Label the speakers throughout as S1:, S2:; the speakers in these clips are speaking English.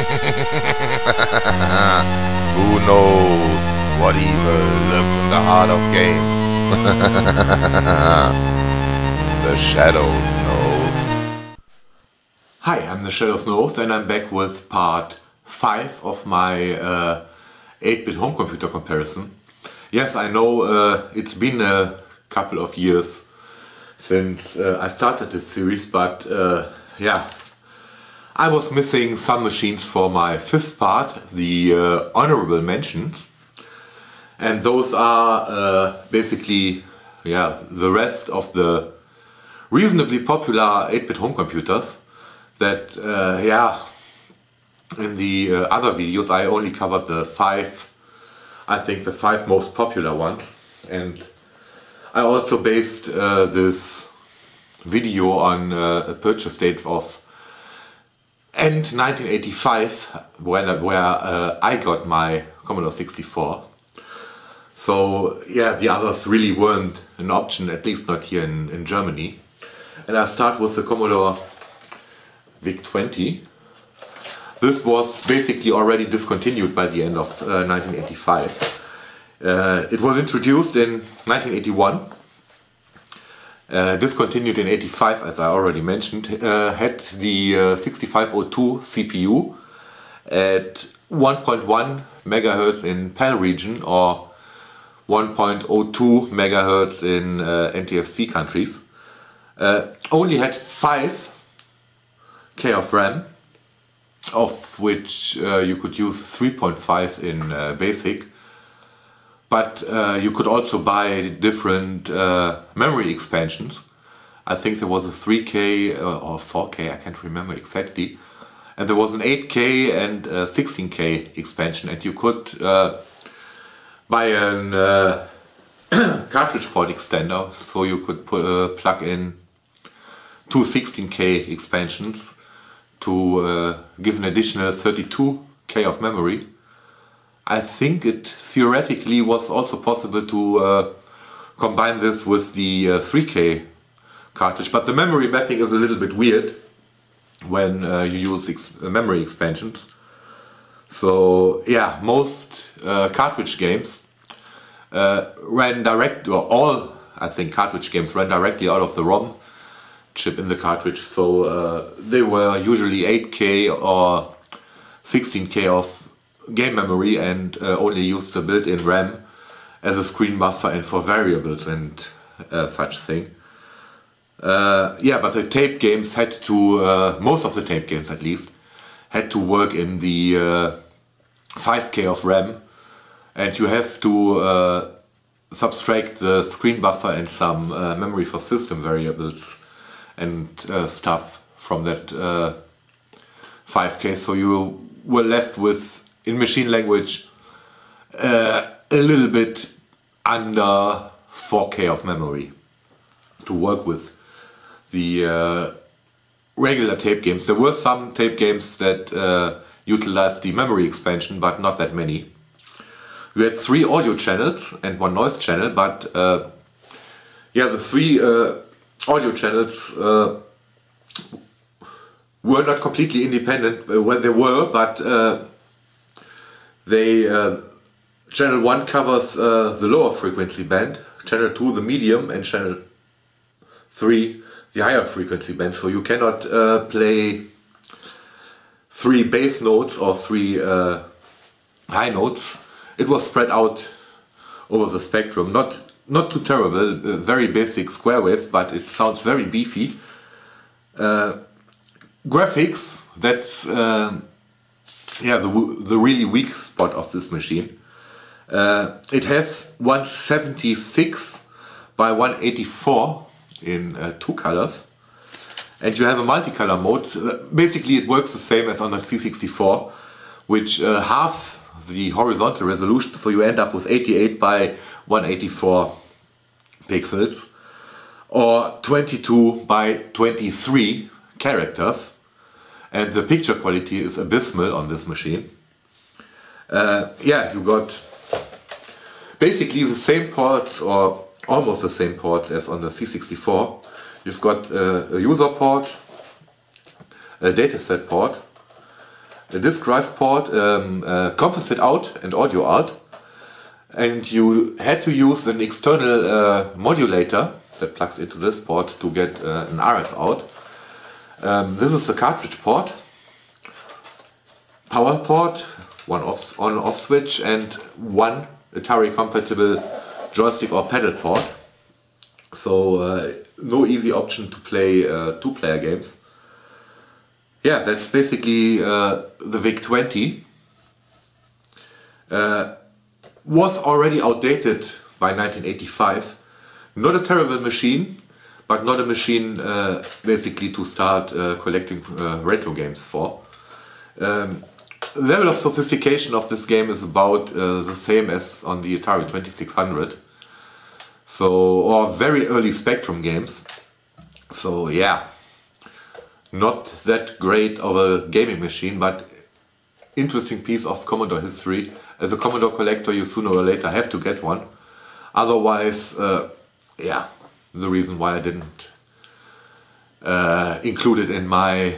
S1: Who knows what evil lives in the heart of games? The Shadows knows.
S2: Hi, I'm the Shadows knows, and I'm back with part 5 of my 8-bit home computer comparison. Yes, I know it's been a couple of years since I started this series, but yeah, I was missing some machines for my 5th part, the honorable mentions, and those are basically the rest of the reasonably popular 8-bit home computers that in the other videos I only covered the 5 most popular ones, and I also based this video on a purchase date of end 1985 where I got my Commodore 64. So yeah, the others really weren't an option, at least not here in Germany. And I start with the Commodore VIC-20. This was basically already discontinued by the end of 1985. It was introduced in 1981, discontinued in 85 as I already mentioned, had the 6502 CPU at 1.1 MHz in PAL region or 1.02 MHz in NTSC countries. Only had 5K of RAM, of which you could use 3.5 in BASIC, but you could also buy different memory expansions. I think there was a 3K or 4K, I can't remember exactly, and there was an 8K and a 16K expansion, and you could buy an cartridge port extender, so you could plug in 2 16K expansions to give an additional 32K of memory. I think it theoretically was also possible to combine this with the 3K cartridge, but the memory mapping is a little bit weird when you use memory expansions. So yeah, most cartridge games ran direct, or all I think cartridge games ran directly out of the ROM chip in the cartridge, so they were usually 8K or 16K of game memory and only used the built-in RAM as a screen buffer and for variables and such thing. Yeah, but the tape games had to, most of the tape games at least, had to work in the 5K of RAM, and you have to subtract the screen buffer and some memory for system variables and stuff from that 5K, so you were left with, in machine language, a little bit under 4K of memory to work with the regular tape games. There were some tape games that utilized the memory expansion, but not that many. We had 3 audio channels and 1 noise channel, but yeah, the 3 audio channels were not completely independent. Well, they were, but channel 1 covers the lower frequency band, channel 2 the medium, and channel 3 the higher frequency band. So you cannot play 3 bass notes or 3 high notes. It was spread out over the spectrum, not too terrible, very basic square waves, but it sounds very beefy. Graphics, that's the really weak spot of this machine. It has 176 by 184 in 2 colors, and you have a multicolor mode. Basically it works the same as on the C64, which halves the horizontal resolution, so you end up with 88 by 184 pixels, or 22 by 23 characters, and the picture quality is abysmal on this machine. Yeah, you got basically the same ports, or almost the same ports as on the C64. You've got a user port, a dataset port, a disk drive port, composite out and audio out, and you had to use an external modulator that plugs into this port to get an RF out. This is the cartridge port, power port, one on-off switch, and one Atari compatible joystick or pedal port. So no easy option to play two-player games. Yeah, that's basically the VIC-20. Was already outdated by 1985. Not a terrible machine, but not a machine basically to start collecting retro games for. Level of sophistication of this game is about the same as on the Atari 2600. So, or very early Spectrum games. So yeah, not that great of a gaming machine, but interesting piece of Commodore history. As a Commodore collector, you sooner or later have to get one. Otherwise, yeah, the reason why I didn't include it in my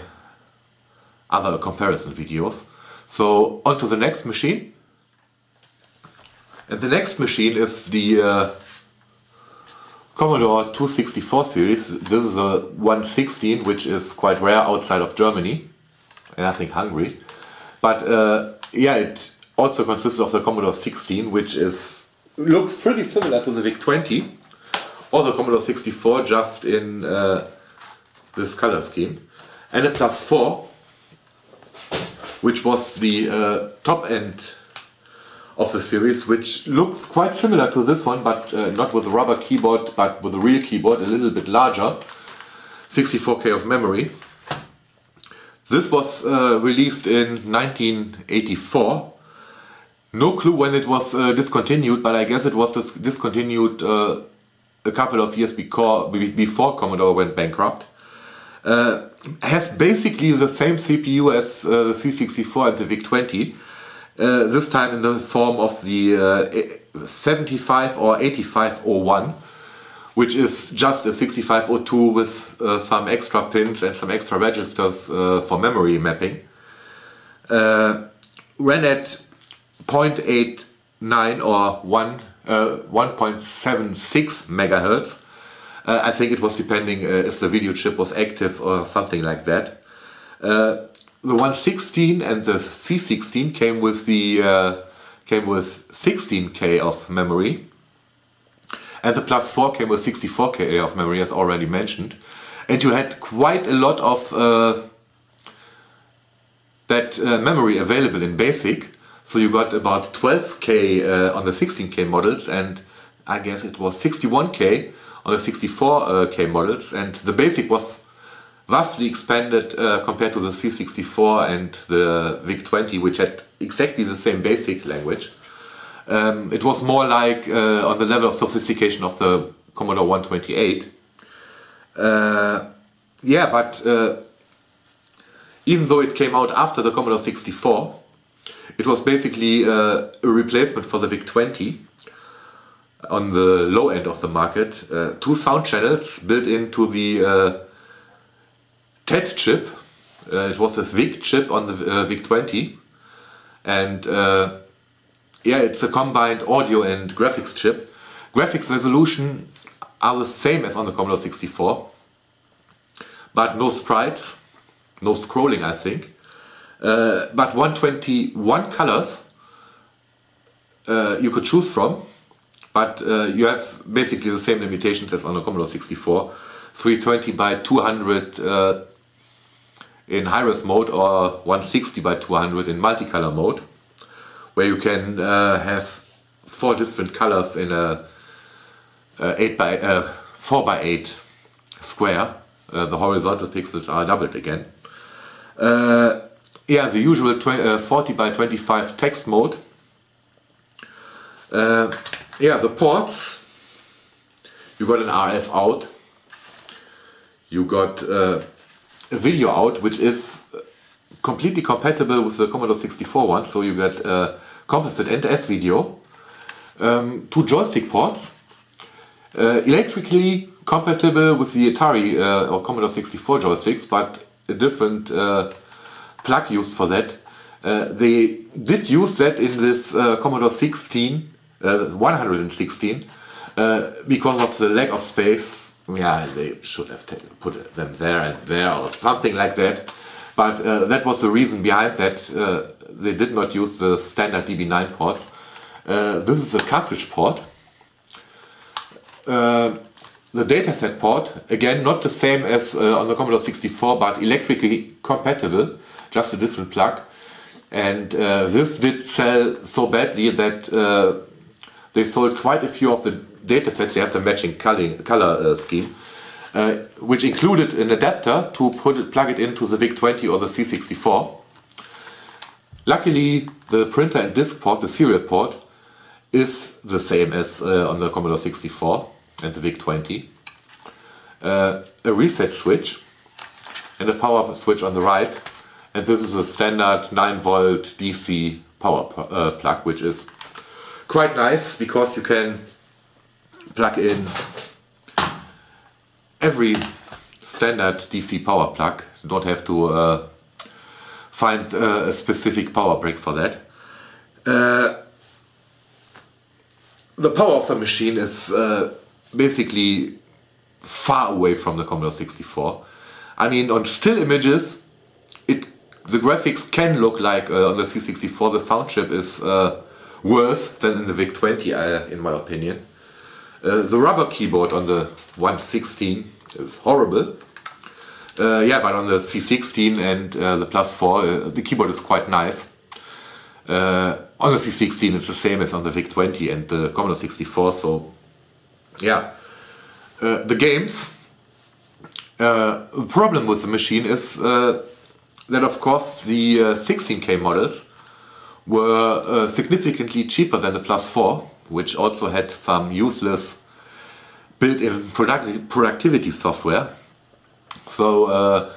S2: other comparison videos. So on to the next machine. And the next machine is the Commodore 264 series. This is a 116, which is quite rare outside of Germany and I think Hungary. But yeah, it also consists of the Commodore 16, which looks pretty similar to the VIC-20 or the Commodore 64, just in this color scheme, and a +4, which was the top end of the series, which looks quite similar to this one, but not with a rubber keyboard, but with a real keyboard, a little bit larger, 64K of memory. This was released in 1984. No clue when it was discontinued, but I guess it was discontinued a couple of years before Commodore went bankrupt. Has basically the same CPU as the C64 and the VIC-20, this time in the form of the 75 or 8501, which is just a 6502 with some extra pins and some extra registers for memory mapping. Ran at 0.89 or 1.76 megahertz. I think it was depending if the video chip was active or something like that. The 116 and the C16 came with 16K of memory, and the +4 came with 64K of memory, as already mentioned. And you had quite a lot of that memory available in BASIC. So you got about 12K on the 16K models, and I guess it was 61K on the 64K models, and the BASIC was vastly expanded compared to the C64 and the VIC-20, which had exactly the same BASIC language. It was more like on the level of sophistication of the Commodore 128. Yeah, but even though it came out after the Commodore 64, it was basically a replacement for the VIC-20 on the low end of the market. 2 sound channels built into the TED chip. It was a VIC chip on the VIC-20, and yeah, it's a combined audio and graphics chip. Graphics resolution are the same as on the Commodore 64, but no sprites, no scrolling, I think. But 121 colors you could choose from, but you have basically the same limitations as on the Commodore 64. 320 by 200 in high-res mode, or 160 by 200 in multicolor mode, where you can have 4 different colors in a 4 by 8 square. The horizontal pixels are doubled again. Yeah, the usual 40 by 25 text mode. Yeah, the ports. You got an RF out. You got a video out, which is completely compatible with the Commodore 64 one. So you get composite and S-video. 2 joystick ports. Electrically compatible with the Atari or Commodore 64 joysticks, but a different plug used for that. They did use that in this Commodore 116 because of the lack of space. Yeah, they should have put them there and there or something like that. But that was the reason behind that. They did not use the standard DB9 ports. This is the cartridge port. The dataset port, again, not the same as on the Commodore 64, but electrically compatible, just a different plug. And this did sell so badly that they sold quite a few of the datasets. They have the matching color scheme, which included an adapter to plug it into the VIC-20 or the C64. Luckily, the printer and disk port, the serial port, is the same as on the Commodore 64 and the VIC-20. A reset switch and a power switch on the right. And this is a standard 9 volt DC power plug, which is quite nice because you can plug in every standard DC power plug. You don't have to find a specific power brick for that. The power of the machine is basically far away from the Commodore 64. I mean, on still images, the graphics can look like on the C64. The sound chip is worse than in the VIC-20, in my opinion. The rubber keyboard on the 116 is horrible. Yeah, but on the C16 and the +4, the keyboard is quite nice. On the C16 it's the same as on the VIC-20 and the Commodore 64, so yeah. The games, the problem with the machine is that of course the 16K models were significantly cheaper than the +4, which also had some useless built-in productivity software. So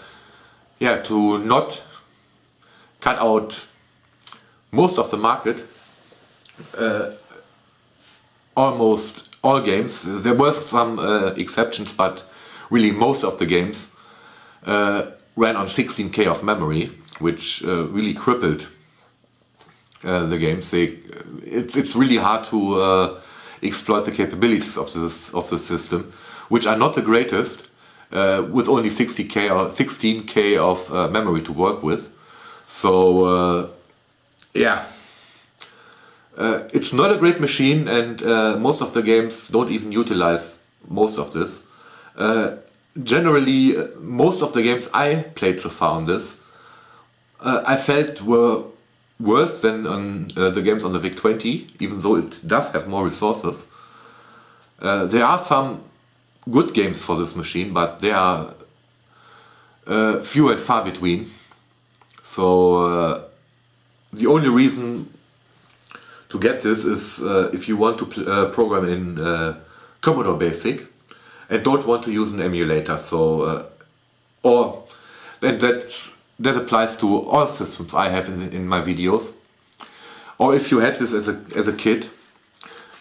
S2: yeah, to not cut out most of the market, almost all games, there were some exceptions, but really most of the games ran on 16K of memory, which really crippled the games. It's really hard to exploit the capabilities of the system, which are not the greatest, with only 60K or 16K of memory to work with. So yeah, it's not a great machine, and most of the games don't even utilize most of this. Generally, most of the games I played so far on this, I felt were worse than on the games on the VIC-20, even though it does have more resources. There are some good games for this machine, but they are few and far between. So the only reason to get this is if you want to program in Commodore BASIC and don't want to use an emulator. So that applies to all systems I have in my videos. Or if you had this as a kid,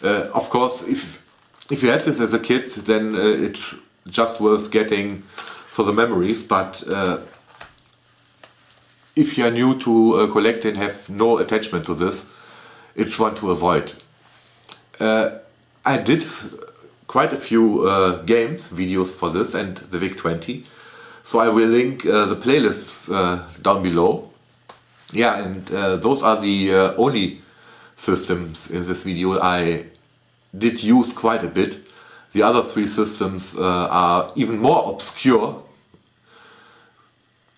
S2: of course, if you had this as a kid, then it's just worth getting for the memories. But if you are new to collecting and have no attachment to this, it's one to avoid. I did quite a few videos for this and the VIC-20, so I will link the playlists down below. Yeah, and those are the only systems in this video I did use quite a bit. The other three systems are even more obscure,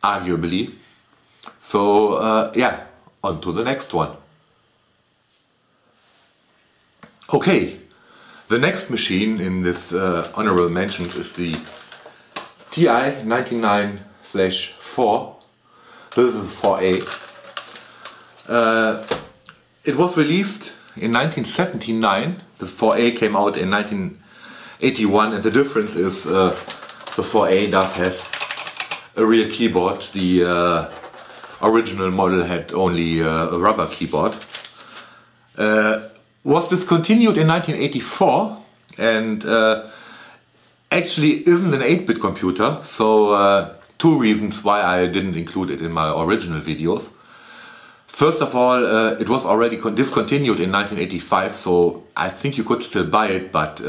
S2: arguably. So yeah, on to the next one. Okay, the next machine in this honorable mentions is the TI-99/4. This is the 4A. It was released in 1979. The 4A came out in 1981, and the difference is the 4A does have a real keyboard. The original model had only a rubber keyboard. Was discontinued in 1984 and actually isn't an 8-bit computer, so two reasons why I didn't include it in my original videos. First of all, it was already discontinued in 1985, so I think you could still buy it, but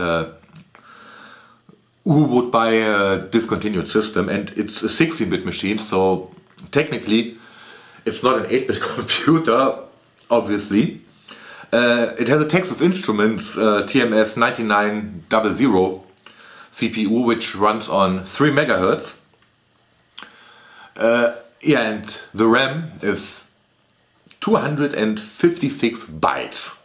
S2: who would buy a discontinued system? And it's a 16-bit machine, so technically it's not an 8-bit computer, obviously. It has a Texas Instruments TMS 9900 CPU, which runs on 3 MHz. Yeah, and the RAM is 256 bytes.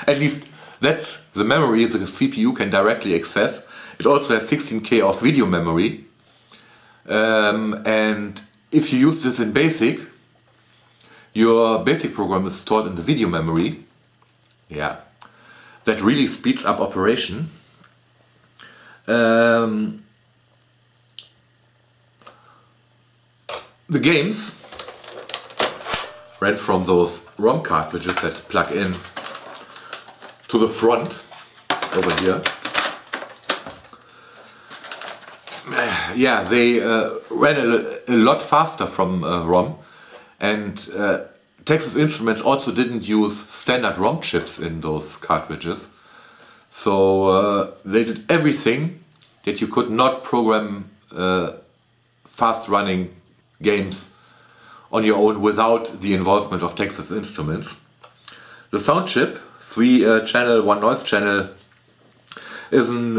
S2: At least that's the memory the CPU can directly access. It also has 16K of video memory. And if you use this in BASIC, your BASIC program is stored in the video memory. Yeah, that really speeds up operation. The games ran from those ROM cartridges that plug in to the front over here. Yeah, they ran a lot faster from ROM, and Texas Instruments also didn't use standard ROM chips in those cartridges. So they did everything that you could not program fast running games on your own without the involvement of Texas Instruments. The sound chip, 3 channel, 1 noise channel, is an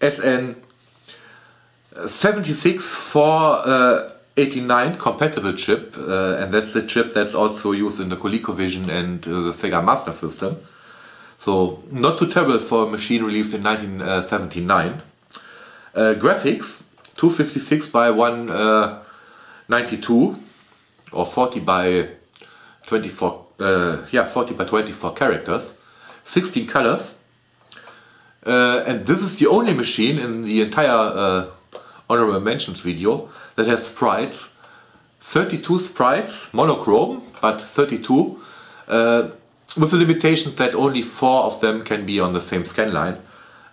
S2: SN76489 compatible chip, and that's the chip that's also used in the ColecoVision and the Sega Master System. So not too terrible for a machine released in 1979. Graphics, 256 by 192 or 40 by 24. 40 by 24 characters, 16 colors, and this is the only machine in the entire honorable mentions video that has sprites. 32 sprites, monochrome, but 32, with the limitation that only 4 of them can be on the same scan line.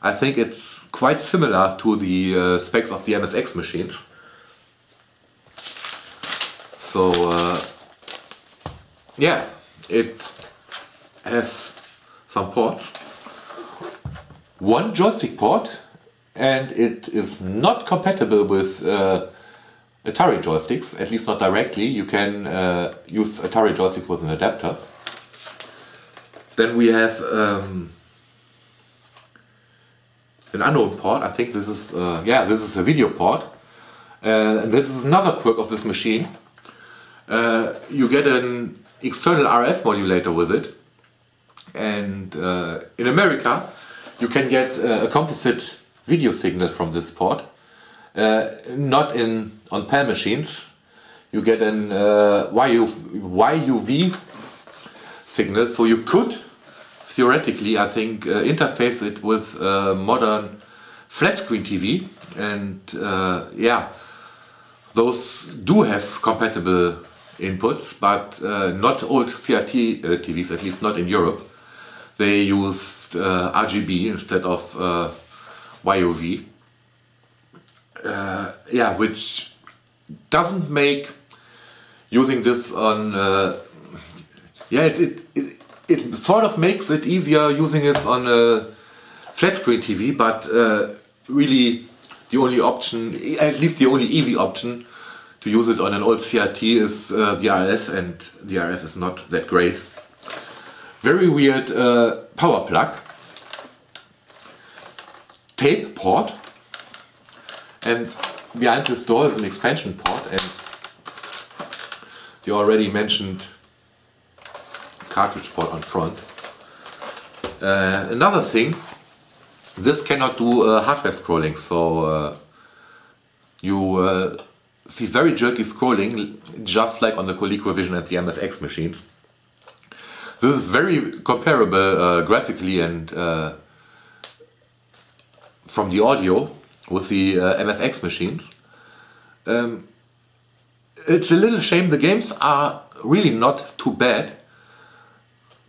S2: I think it's quite similar to the specs of the MSX machines. So yeah, it has some ports. 1 joystick port, and it is not compatible with Atari joysticks, at least not directly. You can use Atari joysticks with an adapter. Then we have an unknown port. I think this is this is a video port, and this is another quirk of this machine. You get an external RF modulator with it, and in America you can get a composite video signal from this port. Not on PAL machines. You get an YUV signal, so you could theoretically, I think, interface it with modern flat screen TV, and yeah, those do have compatible inputs, but not old CRT TVs, at least not in Europe. They used RGB instead of YOV. Yeah, which doesn't make using this on it sort of makes it easier using it on a flat screen TV, but really the only option, at least the only easy option to use it on an old CRT is the RF, and the RF is not that great. Very weird power plug, tape port, and behind this door is an expansion port, and the already mentioned cartridge port on front. Another thing, this cannot do hardware scrolling, so you see very jerky scrolling, just like on the ColecoVision and the MSX machines. This is very comparable graphically and from the audio with the MSX machines. It's a little shame, the games are really not too bad,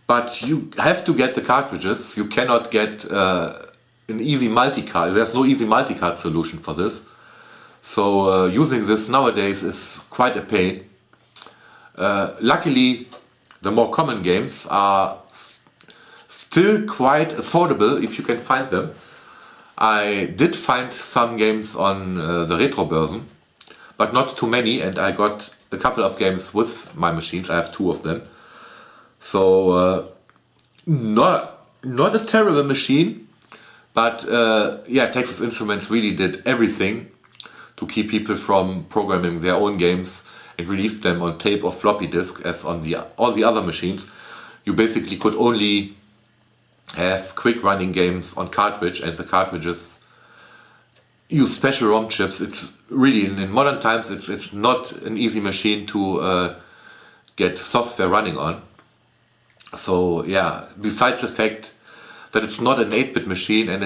S2: but you have to get the cartridges. You cannot get an easy multicard. There's no easy multicard solution for this. So using this nowadays is quite a pain. Luckily, the more common games are still quite affordable if you can find them. I did find some games on the retro version, but not too many, and I got a couple of games with my machines. I have 2 of them. So not a terrible machine, but yeah, Texas Instruments really did everything to keep people from programming their own games and release them on tape or floppy disk, as on all the other machines. You basically could only have quick running games on cartridge, and the cartridges use special ROM chips. It's really, in modern times, it's not an easy machine to get software running on. So yeah, besides the fact that it's not an 8-bit machine and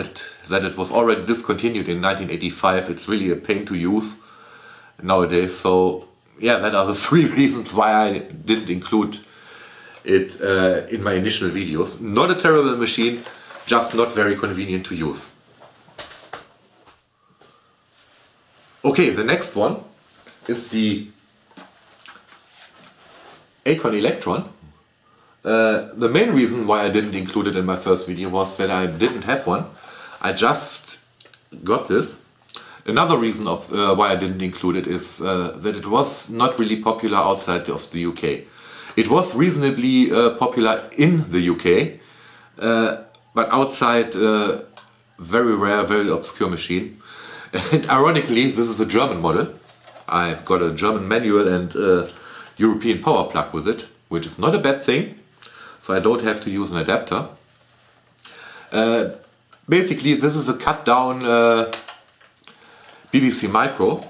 S2: that it was already discontinued in 1985, it's really a pain to use nowadays. So yeah, that are the 3 reasons why I didn't include it in my initial videos. Not a terrible machine, just not very convenient to use. Okay, the next one is the Acorn Electron. The main reason why I didn't include it in my first video was that I didn't have one. I just got this. Another reason of why I didn't include it is that it was not really popular outside of the UK. It was reasonably popular in the UK, but outside, very rare, very obscure machine. And ironically, this is a German model. I've got a German manual and European power plug with it, which is not a bad thing. So I don't have to use an adapter. Basically, this is a cut down BBC Micro.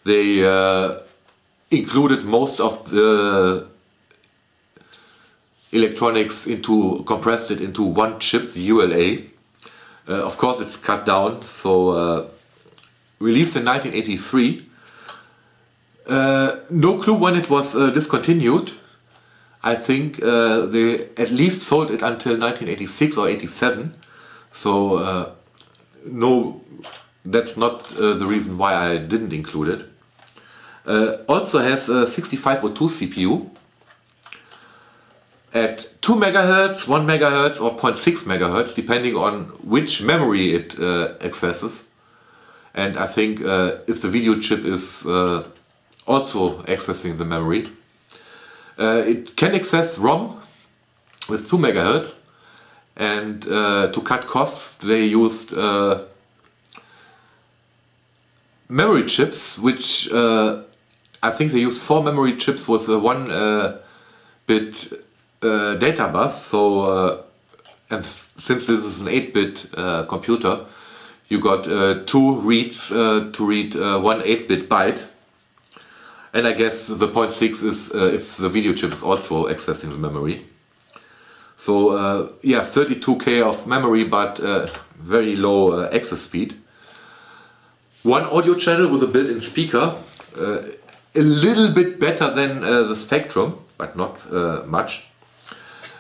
S2: They included most of the electronics compressed it into one chip, the ULA. Of course, it's cut down. So released in 1983. No clue when it was discontinued. I think they at least sold it until 1986 or 87. So no, that's not the reason why I didn't include it. Also has a 6502 CPU at 2 MHz, 1 MHz or 0.6 MHz, depending on which memory it accesses. And I think if the video chip is also accessing the memory, it can access ROM with 2 MHz, and to cut costs they used memory chips, which I think they used 4 memory chips with a 1-bit data bus. So and since this is an 8-bit computer, you got 2 reads to read 1 8-bit byte. And I guess the 0.6 is if the video chip is also accessing the memory. So yeah, 32K of memory, but very low access speed. 1 audio channel with a built-in speaker. A little bit better than the Spectrum, but not much.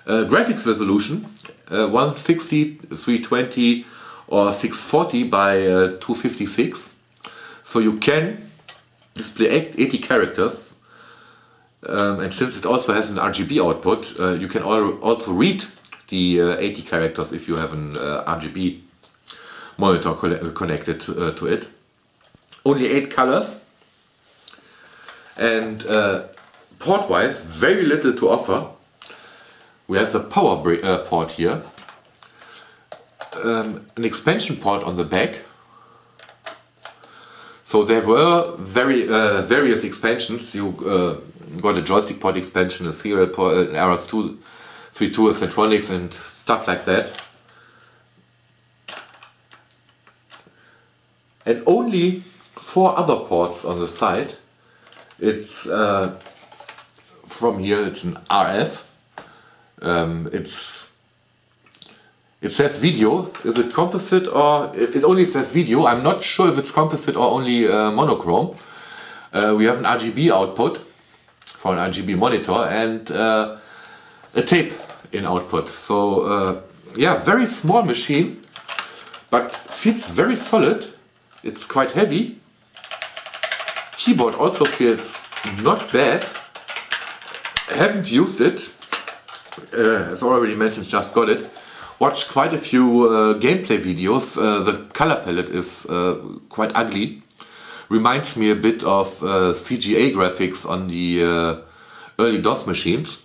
S2: Graphics resolution, 160, 320 or 640 by 256. So you can display 80 characters, and since it also has an RGB output, you can also read the 80 characters if you have an RGB monitor connected to it. Only 8 colors, and port-wise, very little to offer. We have the power port here, an expansion port on the back. So there were various expansions. You got a joystick port expansion, a serial port, an RS-232, a Centronics, and stuff like that. And only 4 other ports on the side. It's from here. It's an RF. It says video. Is it composite or it only says video? I'm not sure if it's composite or only monochrome. We have an RGB output for an RGB monitor and a tape in output. So yeah, very small machine, but feels very solid. It's quite heavy. Keyboard also feels not bad. I haven't used it, as already mentioned, just got it. Watched quite a few gameplay videos. The color palette is quite ugly. Reminds me a bit of CGA graphics on the early DOS machines.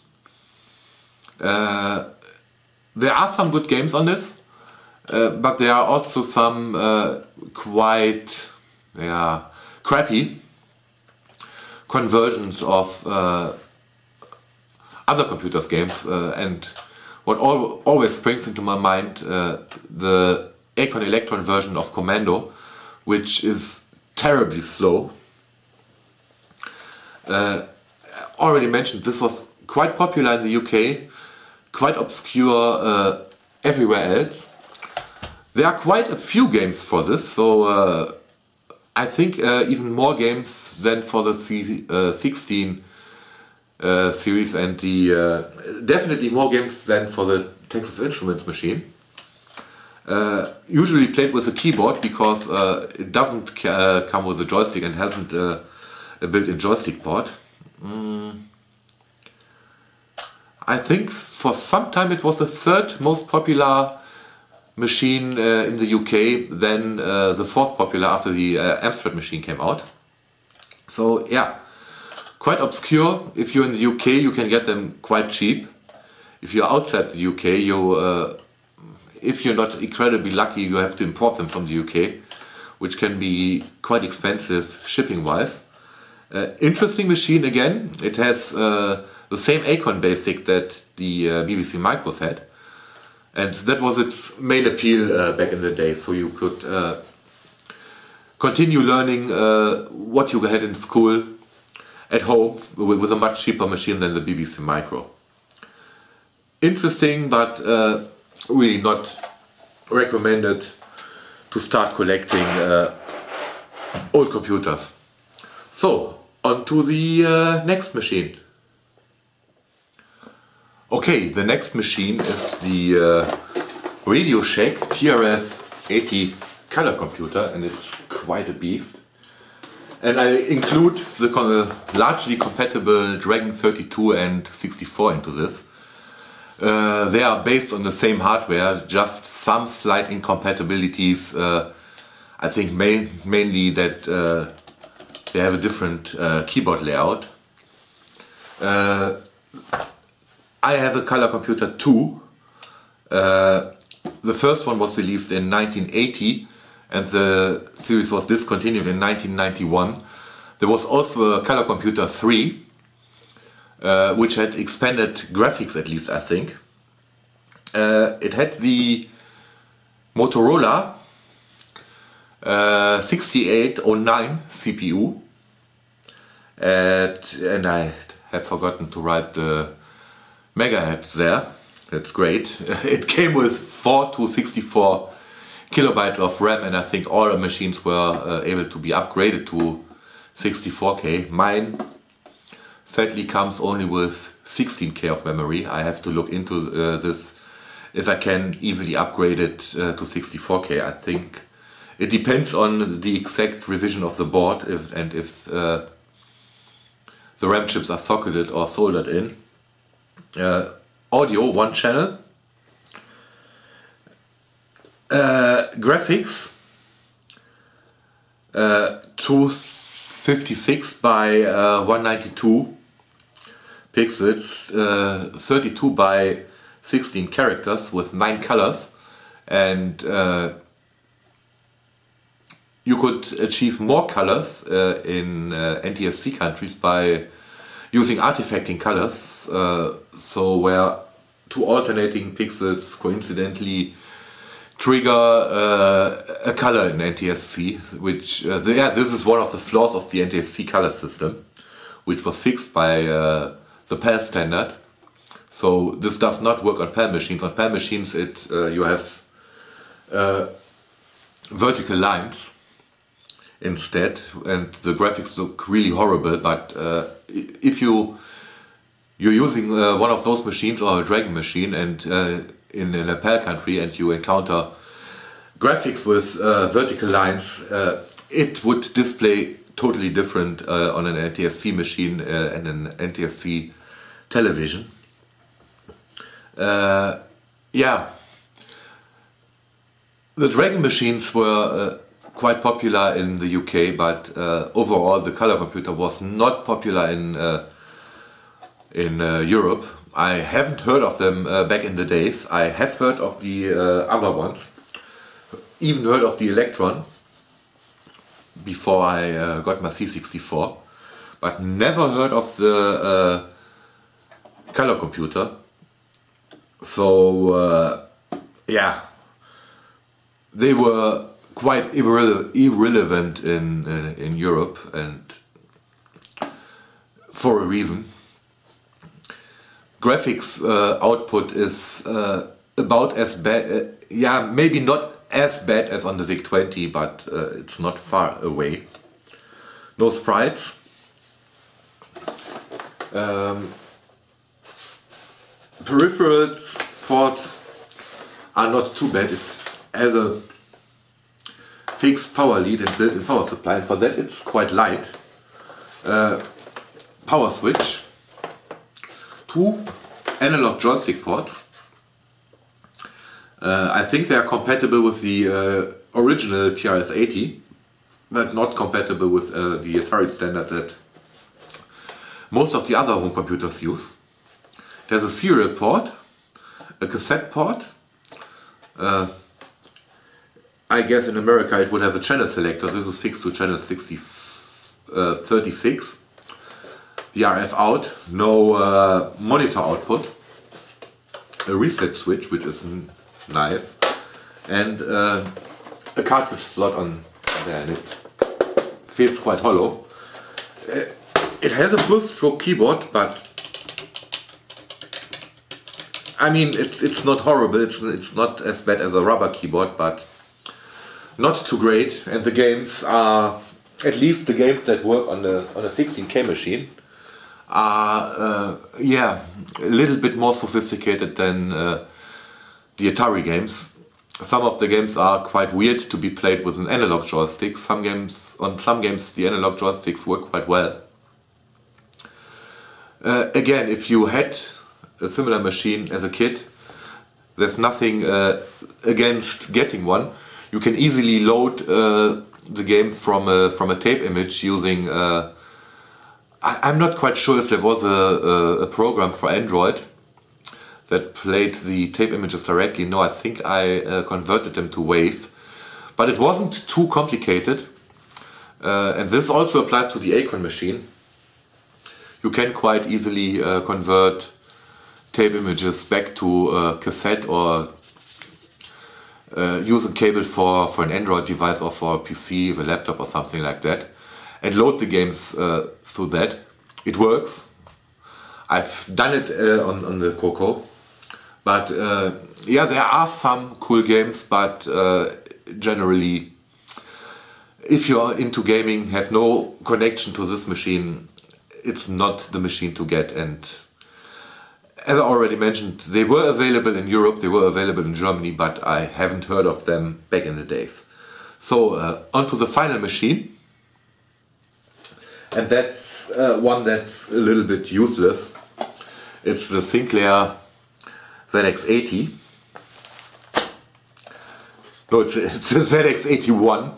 S2: There are some good games on this, but there are also some quite crappy conversions of other computers games, and what always springs into my mind, the Acorn Electron version of Commando, which is terribly slow. Already mentioned, this was quite popular in the UK, quite obscure everywhere else. There are quite a few games for this, so I think even more games than for the C16 series, and the definitely more games than for the Texas Instruments machine. Usually played with a keyboard because it doesn't come with a joystick and hasn't a built-in joystick port. I think for some time it was the third most popular machine in the UK, then the fourth popular after the Amstrad machine came out. So yeah, quite obscure. If you're in the UK, you can get them quite cheap. If you're outside the UK, if you're not incredibly lucky, you have to import them from the UK, which can be quite expensive shipping wise. Interesting machine again. It has the same Acorn BASIC that the BBC Micros had, and that was its main appeal back in the day. So you could continue learning what you had in school at home with a much cheaper machine than the BBC Micro. Interesting, but really not recommended to start collecting old computers. So, on to the next machine. Okay, the next machine is the Radio Shack TRS-80 color computer, and it's quite a beast. And I include the largely compatible Dragon 32 and 64 into this. They are based on the same hardware, just some slight incompatibilities. I think mainly that they have a different keyboard layout. I have a color computer too. The first one was released in 1980 and the series was discontinued in 1991. There was also a color computer 3, which had expanded graphics, at least I think. It had the Motorola 6809 CPU, and I have forgotten to write the megahertz there. That's great. It came with 4 to 64 kilobytes of RAM, and I think all the machines were able to be upgraded to 64K. Mine sadly comes only with 16K of memory. I have to look into this if I can easily upgrade it to 64K. I think it depends on the exact revision of the board if the RAM chips are socketed or soldered in. Audio, 1 channel. Graphics, 256 by 192 pixels, 32 by 16 characters with 9 colors, and you could achieve more colors in NTSC countries by using artifacting colors, so where 2 alternating pixels coincidentally trigger a color in NTSC, which this is one of the flaws of the NTSC color system, which was fixed by the PAL standard. So this does not work on PAL machines. On PAL machines you have vertical lines instead, and the graphics look really horrible. But if you're using one of those machines or a Dragon machine, and in a PAL country, and you encounter graphics with vertical lines, it would display totally different on an NTSC machine and an NTSC television. Yeah, the Dragon machines were quite popular in the UK, but overall the color computer was not popular in Europe. I haven't heard of them back in the days. I have heard of the other ones, even heard of the Electron before I got my C64, but never heard of the color computer. So yeah, they were quite irrelevant in Europe, and for a reason. Graphics output is about as bad, yeah, maybe not as bad as on the VIC-20, but it's not far away. No sprites. Peripherals, ports are not too bad. It has a fixed power lead and built-in power supply, and for that it's quite light. Power switch, 2 analog joystick ports. I think they are compatible with the original TRS-80, but not compatible with the Atari standard that most of the other home computers use. There's a serial port, a cassette port. I guess in America it would have a channel selector. This is fixed to channel 36. The RF out, no monitor output. A reset switch, which is nice, and a cartridge slot on there, and it feels quite hollow. It has a full stroke keyboard, but I mean it's not horrible. It's not as bad as a rubber keyboard, but not too great. And the games are, at least the games that work on a 16K machine, are yeah, a little bit more sophisticated than the Atari games. Some of the games are quite weird to be played with an analog joystick. On some games the analog joysticks work quite well. Again, if you had a similar machine as a kid, there's nothing against getting one. You can easily load the game from a tape image using I'm not quite sure if there was a program for Android that played the tape images directly. No, I think I converted them to WAV, but it wasn't too complicated. And this also applies to the Acorn machine. You can quite easily convert tape images back to cassette, or use a cable for an Android device or for a PC, a laptop or something like that, and load the games through that. It works. I've done it on the CoCo, but yeah, there are some cool games, but generally, if you're into gaming, have no connection to this machine, it's not the machine to get. And as I already mentioned, they were available in Europe, they were available in Germany, but I haven't heard of them back in the days. So on to the final machine. And that's one that's a little bit useless. It's the Sinclair ZX80. No, it's the ZX81.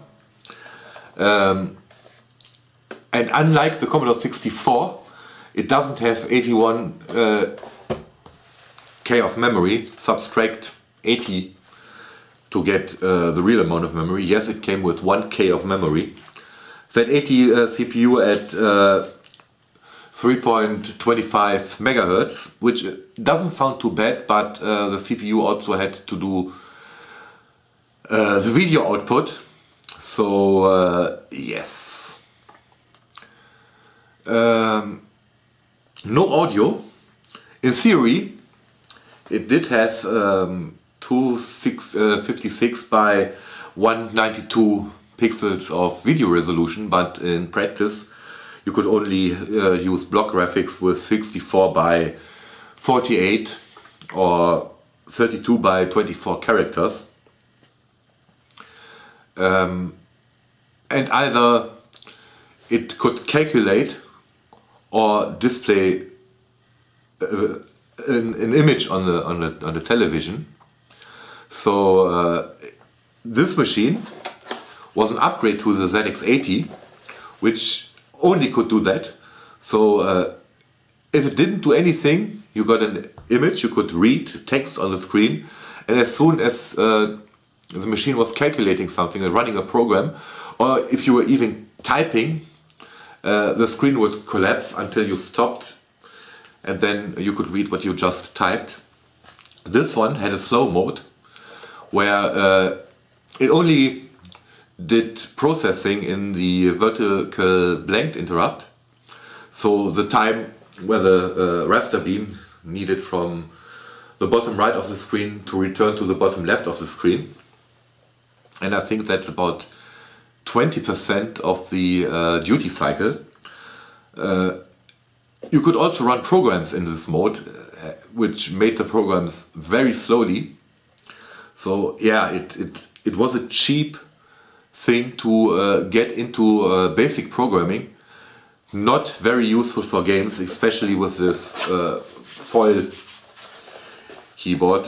S2: And unlike the Commodore 64, it doesn't have 81 K of memory. Subtract 80 to get the real amount of memory. Yes, it came with 1 K of memory. That 80 CPU at 3.25 megahertz, which doesn't sound too bad, but the CPU also had to do the video output. So yes, no audio. In theory, it did have 256 by 192 pixels of video resolution, but in practice you could only use block graphics with 64 by 48 or 32 by 24 characters. And either it could calculate or display an image on the television. So this machine was an upgrade to the ZX80, which only could do that. So if it didn't do anything, you got an image, you could read text on the screen, and as soon as the machine was calculating something and running a program, or if you were even typing, the screen would collapse until you stopped, and then you could read what you just typed. This one had a slow mode, where it only did processing in the vertical blanked interrupt. So the time where the raster beam needed from the bottom right of the screen to return to the bottom left of the screen. And I think that's about 20% of the duty cycle. You could also run programs in this mode, which made the programs very slowly. So yeah, it was a cheap thing to get into basic programming. Not very useful for games, especially with this foil keyboard.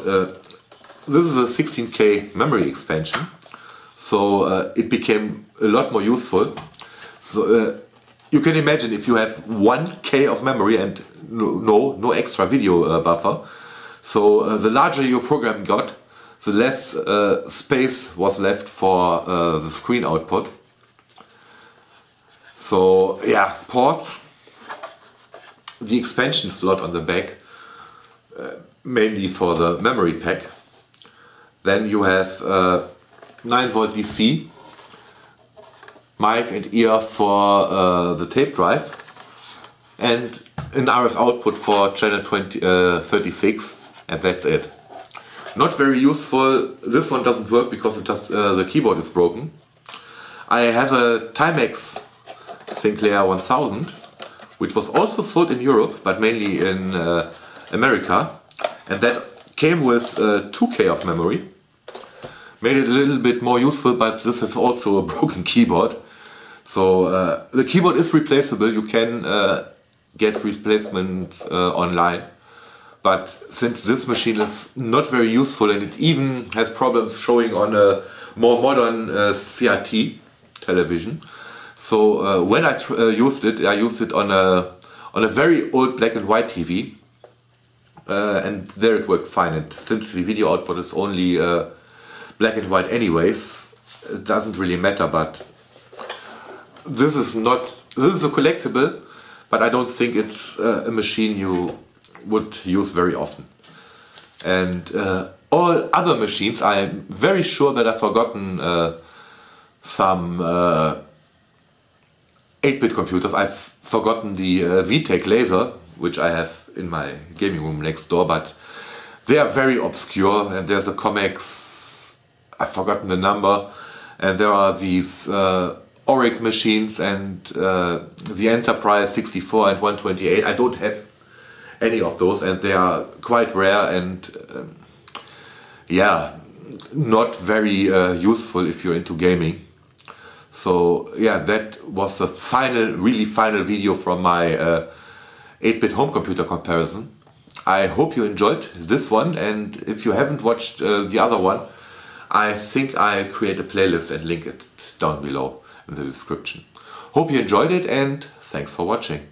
S2: This is a 16K memory expansion, so it became a lot more useful. So you can imagine if you have 1K of memory and no extra video buffer. So the larger your program got, the less space was left for the screen output. So yeah, ports, the expansion slot on the back, mainly for the memory pack. Then you have 9V DC, mic and ear for the tape drive, and an RF output for channel 36, and that's it. Not very useful. This one doesn't work because the keyboard is broken. I have a Timex Sinclair 1000, which was also sold in Europe, but mainly in America, and that came with 2K of memory. Made it a little bit more useful, but this is also a broken keyboard. So the keyboard is replaceable. You can get replacements online, but since this machine is not very useful and it even has problems showing on a more modern CRT television, so when I used it on a very old black and white TV, and there it worked fine. And since the video output is only black and white anyways, it doesn't really matter. But this is a collectible, but I don't think it's a machine you would use very often. And all other machines, I'm very sure that I've forgotten some 8-bit computers. I've forgotten the VTech laser, which I have in my gaming room next door, but they are very obscure. And there's a Comex, I've forgotten the number, and there are these Auric machines and the Enterprise 64 and 128. I don't have any of those, and they are quite rare and yeah, not very useful if you're into gaming. So yeah, that was the really final video from my 8-bit home computer comparison. I hope you enjoyed this one, and if you haven't watched the other one, I think I'll create a playlist and link it down below in the description. Hope you enjoyed it, and thanks for watching.